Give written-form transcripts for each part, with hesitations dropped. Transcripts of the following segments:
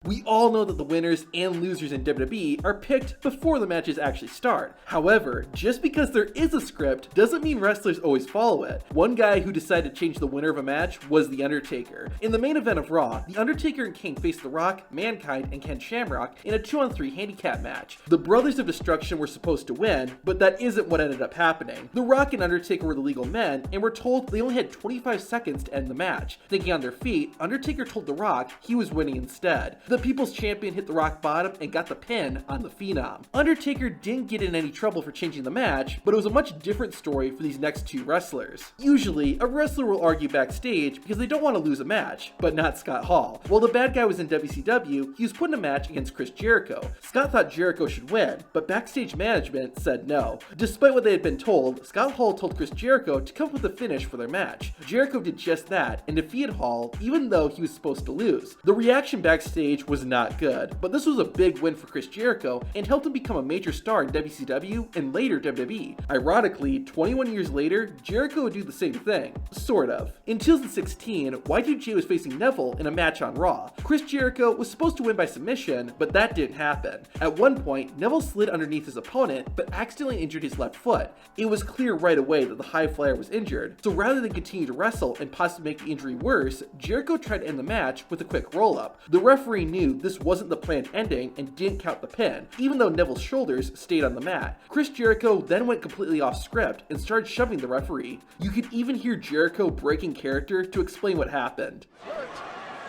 We all know that the winners and losers in WWE are picked before the matches actually start. However, just because there is a script doesn't mean wrestlers always follow it. One guy who decided to change the winner of a match was The Undertaker. In the main event of Raw, The Undertaker and Kane faced The Rock, Mankind, and Ken Shamrock in a 2-on-3 handicap match. The Brothers of Destruction were supposed to win, but that isn't what ended up happening. The Rock and Undertaker were the legal men and were told they only had 25 seconds to end the match. Thinking on their feet, Undertaker told The Rock he was winning instead. The People's Champion hit the rock bottom and got the pin on the Phenom. Undertaker didn't get in any trouble for changing the match, but it was a much different story for these next two wrestlers. Usually, a wrestler will argue backstage because they don't want to lose a match, but not Scott Hall. While the bad guy was in WCW, he was put in a match against Chris Jericho. Scott thought Jericho should win, but backstage management said no. Despite what they had been told, Scott Hall told Chris Jericho to come up with a finish for their match. Jericho did just that and defeated Hall even though he was supposed to lose. The reaction backstage was not good, but this was a big win for Chris Jericho and helped him become a major star in WCW and later WWE. Ironically, 21 years later, Jericho would do the same thing. Sort of. In 2016, Y2J was facing Neville in a match on Raw. Chris Jericho was supposed to win by submission, but that didn't happen. At one point, Neville slid underneath his opponent, but accidentally injured his left foot. It was clear right away that the high flyer was injured, so rather than continue to wrestle and possibly make the injury worse, Jericho tried to end the match with a quick roll-up. The referee knew this wasn't the planned ending and didn't count the pin, even though Neville's shoulders stayed on the mat. Chris Jericho then went completely off script and started shoving the referee. You could even hear Jericho breaking character to explain what happened.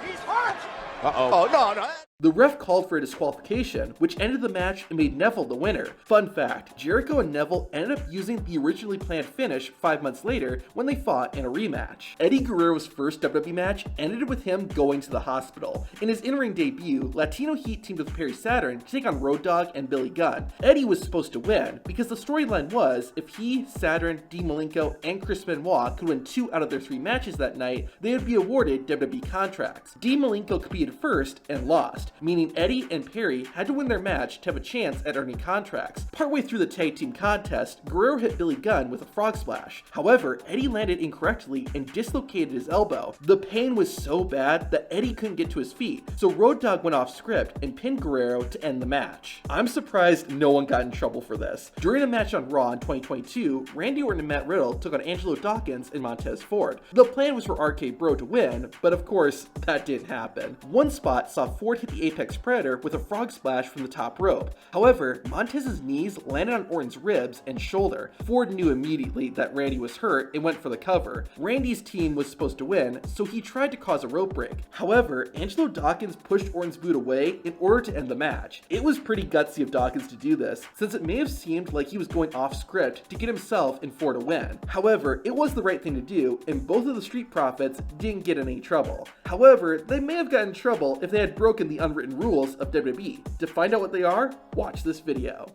He's hurt! Uh-oh. Oh, no. The ref called for a disqualification, which ended the match and made Neville the winner. Fun fact, Jericho and Neville ended up using the originally planned finish 5 months later when they fought in a rematch. Eddie Guerrero's first WWE match ended with him going to the hospital. In his in-ring debut, Latino Heat teamed with Perry Saturn to take on Road Dogg and Billy Gunn. Eddie was supposed to win, because the storyline was, if he, Saturn, Dean Malenko, and Chris Benoit could win 2 out of their 3 matches that night, they would be awarded WWE contracts. Dean Malenko competed first and lost, meaning Eddie and Perry had to win their match to have a chance at earning contracts. Partway through the tag team contest, Guerrero hit Billy Gunn with a frog splash. However, Eddie landed incorrectly and dislocated his elbow. The pain was so bad that Eddie couldn't get to his feet, so Road Dogg went off script and pinned Guerrero to end the match. I'm surprised no one got in trouble for this. During a match on Raw in 2022, Randy Orton and Matt Riddle took on Angelo Dawkins and Montez Ford. The plan was for RK Bro to win, but of course, that didn't happen. One spot saw Ford hit the Apex Predator with a frog splash from the top rope. However, Montez's knees landed on Orton's ribs and shoulder. Ford knew immediately that Randy was hurt and went for the cover. Randy's team was supposed to win, so he tried to cause a rope break. However, Angelo Dawkins pushed Orton's boot away in order to end the match. It was pretty gutsy of Dawkins to do this, since it may have seemed like he was going off script to get himself and Ford a win. However, it was the right thing to do, and both of the Street Profits didn't get in any trouble. However, they may have gotten in trouble if they had broken the unwritten rules of WWE. To find out what they are, watch this video.